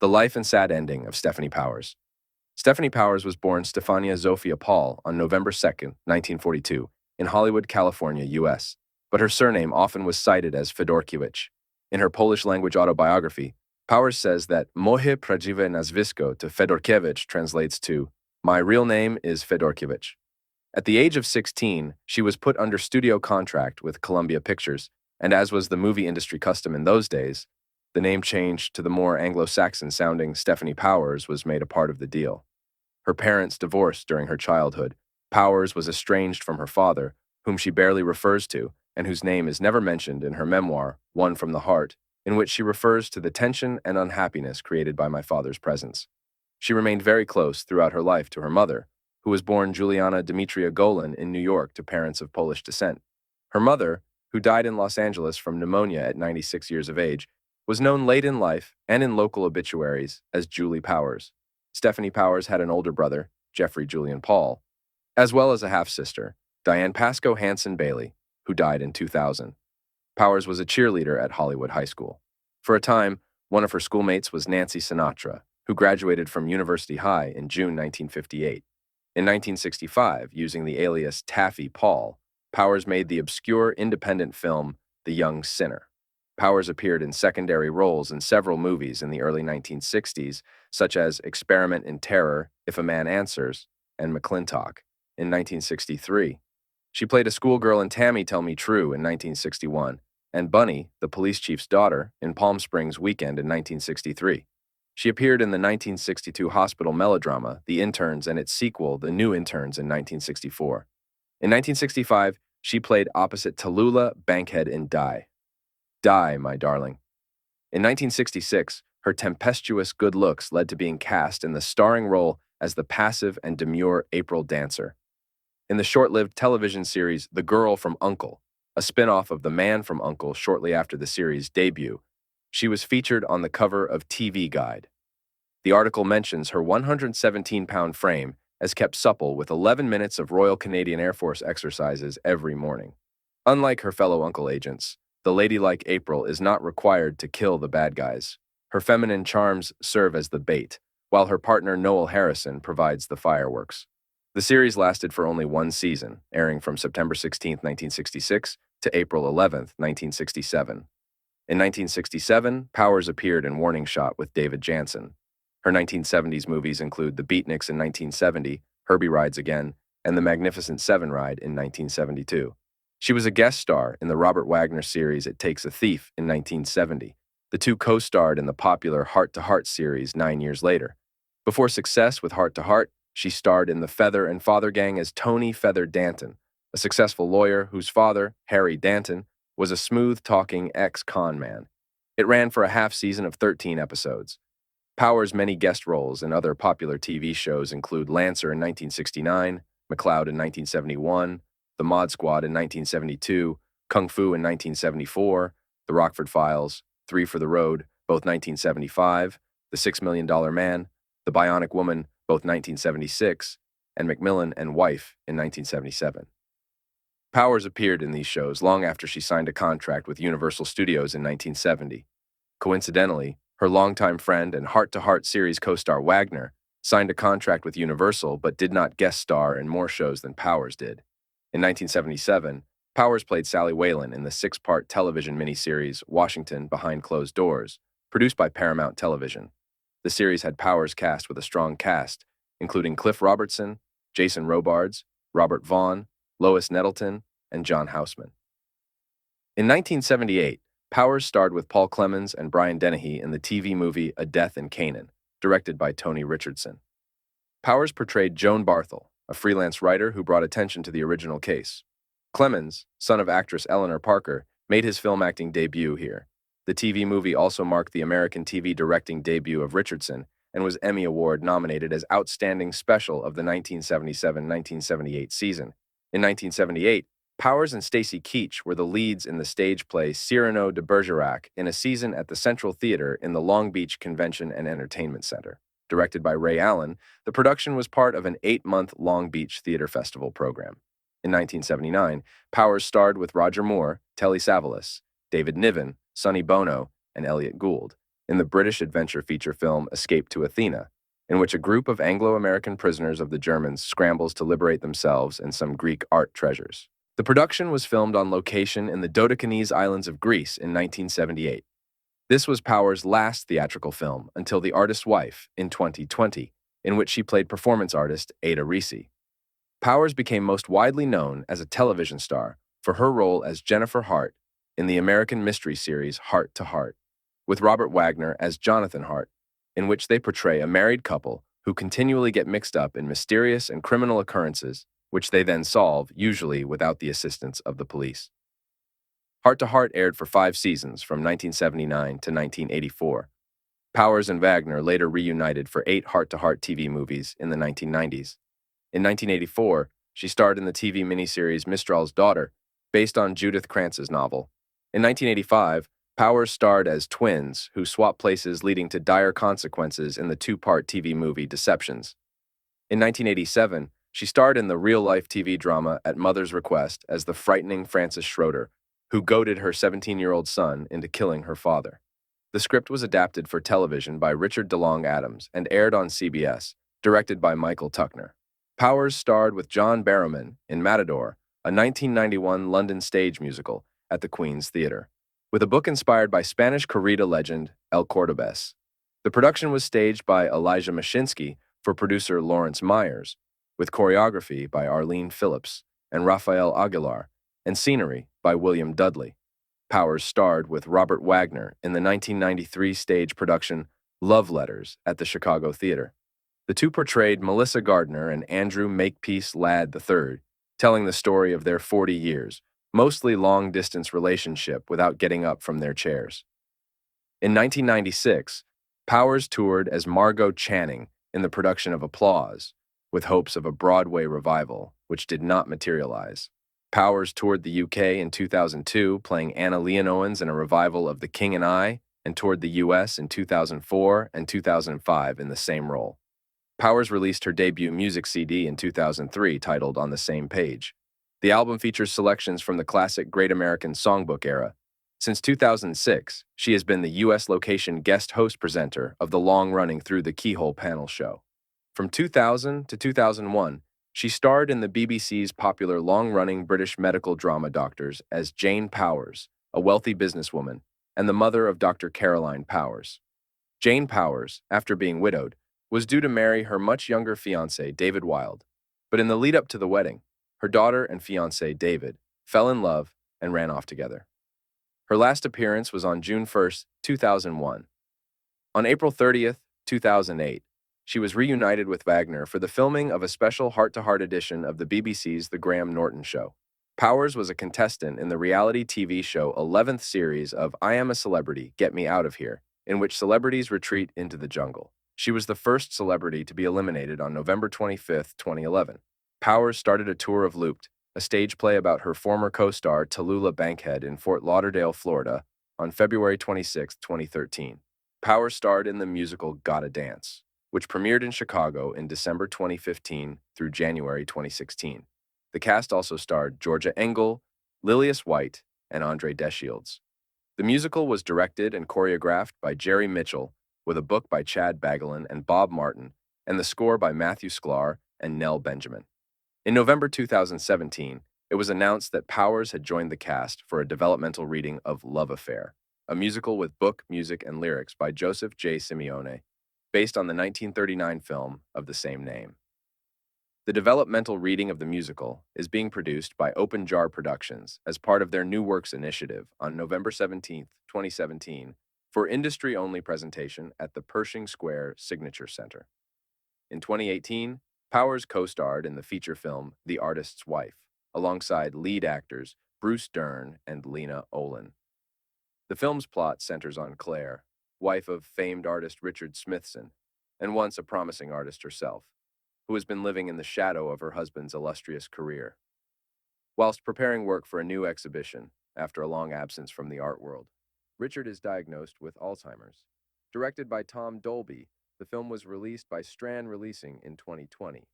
The life and sad ending of Stefanie Powers. Stefanie Powers was born Stefania Zofia Paul on November 2, 1942, in Hollywood, California, U.S., but her surname often was cited as Fedorkiewicz. In her Polish-language autobiography, Powers says that moje prawdziwe nazwisko to Fedorkiewicz translates to, "My real name is Fedorkiewicz." At the age of 16, she was put under studio contract with Columbia Pictures, and as was the movie industry custom in those days, the name change to the more Anglo-Saxon-sounding Stefanie Powers was made a part of the deal. Her parents divorced during her childhood. Powers was estranged from her father, whom she barely refers to, and whose name is never mentioned in her memoir, One from the Heart, in which she refers to the tension and unhappiness created by my father's presence. She remained very close throughout her life to her mother, who was born Juliana Demetria Golan in New York to parents of Polish descent. Her mother, who died in Los Angeles from pneumonia at 96 years of age, was known late in life and in local obituaries as Julie Powers. Stefanie Powers had an older brother, Jeffrey Julian Paul, as well as a half-sister, Diane Pascoe Hanson Bailey, who died in 2000. Powers was a cheerleader at Hollywood High School. For a time, one of her schoolmates was Nancy Sinatra, who graduated from University High in June 1958. In 1965, using the alias Taffy Paul, Powers made the obscure independent film The Young Sinner. Powers appeared in secondary roles in several movies in the early 1960s, such as Experiment in Terror, If a Man Answers, and McClintock in 1963. She played a schoolgirl in Tammy Tell Me True in 1961, and Bunny, the police chief's daughter, in Palm Springs Weekend in 1963. She appeared in the 1962 hospital melodrama The Interns and its sequel, The New Interns, in 1964. In 1965, she played opposite Tallulah Bankhead in Die. Die, My Darling. In 1966, her tempestuous good looks led to being cast in the starring role as the passive and demure April Dancer. In the short-lived television series The Girl from U.N.C.L.E., a spin-off of The Man from U.N.C.L.E. shortly after the series' debut, she was featured on the cover of TV Guide. The article mentions her 117-pound frame as kept supple with 11 minutes of Royal Canadian Air Force exercises every morning. Unlike her fellow Uncle agents, the ladylike April is not required to kill the bad guys. Her feminine charms serve as the bait, while her partner Noel Harrison provides the fireworks. The series lasted for only one season, airing from September 16, 1966 to April 11, 1967. In 1967, Powers appeared in Warning Shot with David Janssen. Her 1970s movies include The Beatniks in 1970, Herbie Rides Again, and The Magnificent Seven Ride in 1972. She was a guest star in the Robert Wagner series It Takes a Thief in 1970. The two co-starred in the popular Heart to Heart series 9 years later. Before success with Heart to Heart, she starred in The Feather and Father Gang as Tony Feather Danton, a successful lawyer whose father, Harry Danton, was a smooth-talking ex-con man. It ran for a half season of 13 episodes. Powers' many guest roles in other popular TV shows include Lancer in 1969, McCloud in 1971, The Mod Squad in 1972, Kung Fu in 1974, The Rockford Files, Three for the Road, both 1975, The $6 Million Man, The Bionic Woman, both 1976, and Macmillan and Wife in 1977. Powers appeared in these shows long after she signed a contract with Universal Studios in 1970. Coincidentally, her longtime friend and Heart to Heart series co-star Wagner signed a contract with Universal but did not guest star in more shows than Powers did. In 1977, Powers played Sally Whalen in the 6-part television miniseries Washington Behind Closed Doors, produced by Paramount Television. The series had Powers cast with a strong cast, including Cliff Robertson, Jason Robards, Robert Vaughn, Lois Nettleton, and John Houseman. In 1978, Powers starred with Paul Clemens and Brian Dennehy in the TV movie A Death in Canaan, directed by Tony Richardson. Powers portrayed Joan Barthel, a freelance writer who brought attention to the original case. Clemens, son of actress Eleanor Parker, made his film acting debut here. The TV movie also marked the American TV directing debut of Richardson and was Emmy Award nominated as Outstanding Special of the 1977-1978 season. In 1978, Powers and Stacy Keach were the leads in the stage play Cyrano de Bergerac in a season at the Central Theater in the Long Beach Convention and Entertainment Center. Directed by Ray Allen, the production was part of an 8-month Long Beach Theater Festival program. In 1979, Powers starred with Roger Moore, Telly Savalas, David Niven, Sonny Bono, and Elliot Gould in the British adventure feature film Escape to Athena, in which a group of Anglo-American prisoners of the Germans scrambles to liberate themselves and some Greek art treasures. The production was filmed on location in the Dodecanese Islands of Greece in 1978. This was Powers' last theatrical film until The Artist's Wife in 2020, in which she played performance artist Ada Risi. Powers became most widely known as a television star for her role as Jennifer Hart in the American mystery series Heart to Heart, with Robert Wagner as Jonathan Hart, in which they portray a married couple who continually get mixed up in mysterious and criminal occurrences, which they then solve, usually without the assistance of the police. Heart to Heart aired for 5 seasons from 1979 to 1984. Powers and Wagner later reunited for 8 Heart to Heart TV movies in the 1990s. In 1984, she starred in the TV miniseries Mistral's Daughter, based on Judith Krantz's novel. In 1985, Powers starred as twins who swap places, leading to dire consequences in the 2-part TV movie Deceptions. In 1987, she starred in the real-life TV drama At Mother's Request as the frightening Frances Schroeder, who goaded her 17-year-old son into killing her father. The script was adapted for television by Richard DeLong Adams and aired on CBS, directed by Michael Tuckner. Powers starred with John Barrowman in Matador, a 1991 London stage musical at the Queen's Theatre, with a book inspired by Spanish corrida legend El Cordobés. The production was staged by Elijah Mashinsky for producer Lawrence Myers, with choreography by Arlene Phillips and Rafael Aguilar, and scenery by William Dudley. Powers starred with Robert Wagner in the 1993 stage production Love Letters at the Chicago Theatre. The two portrayed Melissa Gardner and Andrew Makepeace Ladd III, telling the story of their 40 years, mostly long-distance relationship without getting up from their chairs. In 1996, Powers toured as Margot Channing in the production of Applause, with hopes of a Broadway revival, which did not materialize. Powers toured the UK in 2002, playing Anna Leonowens in a revival of The King and I, and toured the US in 2004 and 2005 in the same role. Powers released her debut music CD in 2003 titled On the Same Page. The album features selections from the classic Great American Songbook era. Since 2006, she has been the U.S. location guest host presenter of the long-running Through the Keyhole panel show. From 2000 to 2001, she starred in the BBC's popular long-running British medical drama Doctors as Jane Powers, a wealthy businesswoman, and the mother of Dr. Caroline Powers. Jane Powers, after being widowed, was due to marry her much younger fiancé, David Wilde, but in the lead-up to the wedding, her daughter and fiancé, David, fell in love and ran off together. Her last appearance was on June 1, 2001. On April 30, 2008, she was reunited with Wagner for the filming of a special heart-to-heart edition of the BBC's The Graham Norton Show. Powers was a contestant in the reality TV show 11th series of I Am a Celebrity, Get Me Out of Here, in which celebrities retreat into the jungle. She was the first celebrity to be eliminated on November 25, 2011. Powers started a tour of Looped, a stage play about her former co-star Tallulah Bankhead in Fort Lauderdale, Florida, on February 26, 2013. Powers starred in the musical Gotta Dance, which premiered in Chicago in December 2015 through January 2016. The cast also starred Georgia Engel, Lilias White, and Andre Deshields. The musical was directed and choreographed by Jerry Mitchell, with a book by Chad Bagelin and Bob Martin, and the score by Matthew Sklar and Nell Benjamin. In November 2017, it was announced that Powers had joined the cast for a developmental reading of Love Affair, a musical with book, music, and lyrics by Joseph J. Simeone, based on the 1939 film of the same name. The developmental reading of the musical is being produced by Open Jar Productions as part of their New Works initiative on November 17, 2017, for industry-only presentation at the Pershing Square Signature Center. In 2018, Powers co-starred in the feature film The Artist's Wife, alongside lead actors Bruce Dern and Lena Olin. The film's plot centers on Claire, wife of famed artist Richard Smithson, and once a promising artist herself, who has been living in the shadow of her husband's illustrious career. Whilst preparing work for a new exhibition, after a long absence from the art world, Richard is diagnosed with Alzheimer's. Directed by Tom Dolby, the film was released by Strand Releasing in 2020.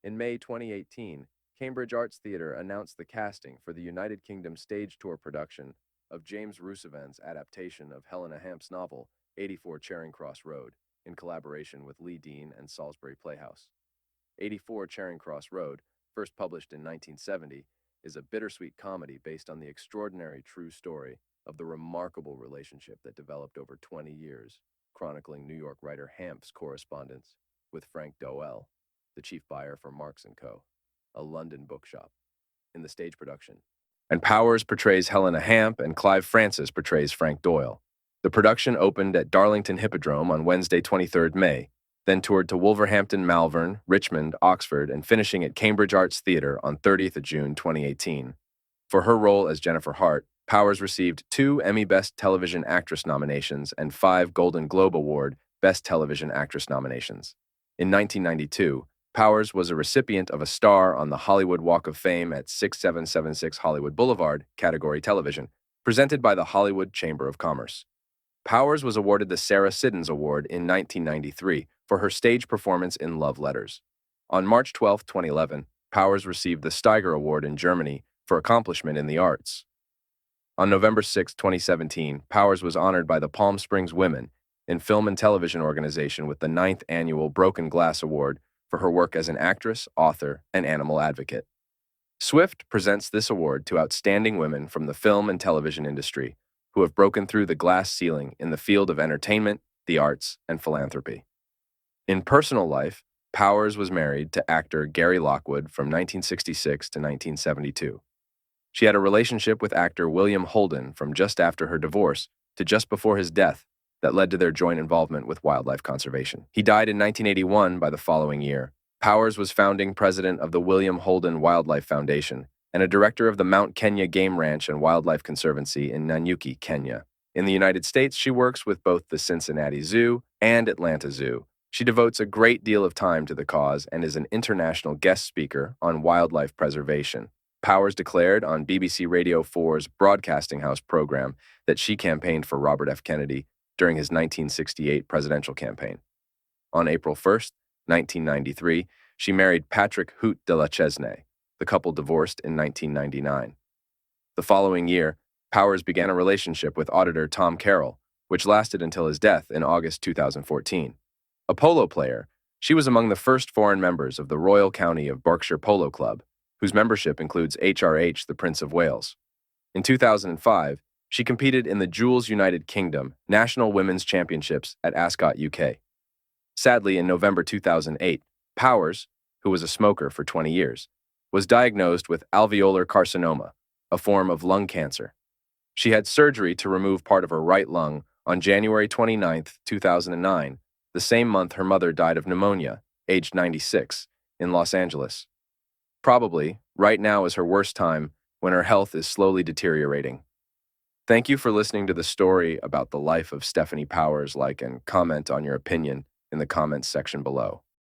In May 2018, Cambridge Arts Theatre announced the casting for the United Kingdom stage tour production of James Roussevan's adaptation of Helena Hamp's novel, 84 Charing Cross Road, in collaboration with Lee Dean and Salisbury Playhouse. 84 Charing Cross Road, first published in 1970, is a bittersweet comedy based on the extraordinary true story of the remarkable relationship that developed over 20 years, chronicling New York writer Hamp's correspondence with Frank Doel, the chief buyer for Marks & Co., a London bookshop, in the stage production. And Powers portrays Helena Hamp and Clive Francis portrays Frank Doyle. The production opened at Darlington Hippodrome on Wednesday, 23rd May, then toured to Wolverhampton, Malvern, Richmond, Oxford, and finishing at Cambridge Arts Theatre on 30th of June 2018. For her role as Jennifer Hart, Powers received 2 Emmy Best Television Actress nominations and 5 Golden Globe Award Best Television Actress nominations. In 1992, Powers was a recipient of a star on the Hollywood Walk of Fame at 6776 Hollywood Boulevard, category television, presented by the Hollywood Chamber of Commerce. Powers was awarded the Sarah Siddons Award in 1993 for her stage performance in Love Letters. On March 12, 2011, Powers received the Steiger Award in Germany for accomplishment in the arts. On November 6, 2017, Powers was honored by the Palm Springs Women in Film and Television Organization with the 9th Annual Broken Glass Award for her work as an actress, author, and animal advocate. Swift presents this award to outstanding women from the film and television industry who have broken through the glass ceiling in the field of entertainment, the arts, and philanthropy. In personal life, Powers was married to actor Gary Lockwood from 1966 to 1972. She had a relationship with actor William Holden from just after her divorce to just before his death that led to their joint involvement with wildlife conservation. He died in 1981 by the following year. Powers was founding president of the William Holden Wildlife Foundation and a director of the Mount Kenya Game Ranch and Wildlife Conservancy in Nanyuki, Kenya. In the United States, she works with both the Cincinnati Zoo and Atlanta Zoo. She devotes a great deal of time to the cause and is an international guest speaker on wildlife preservation. Powers declared on BBC Radio 4's Broadcasting House program that she campaigned for Robert F. Kennedy during his 1968 presidential campaign. On April 1st, 1993, she married Patrick Hoot de la Chesnay. The couple divorced in 1999. The following year, Powers began a relationship with auditor Tom Carroll, which lasted until his death in August 2014. A polo player, she was among the first foreign members of the Royal County of Berkshire Polo Club, whose membership includes HRH, the Prince of Wales. In 2005, she competed in the Jules United Kingdom National Women's Championships at Ascot, UK. Sadly, in November 2008, Powers, who was a smoker for 20 years, was diagnosed with alveolar carcinoma, a form of lung cancer. She had surgery to remove part of her right lung on January 29, 2009, the same month her mother died of pneumonia, aged 96, in Los Angeles. Probably, right now is her worst time when her health is slowly deteriorating. Thank you for listening to the story about the life of Stefanic Powers. Like and comment on your opinion in the comments section below.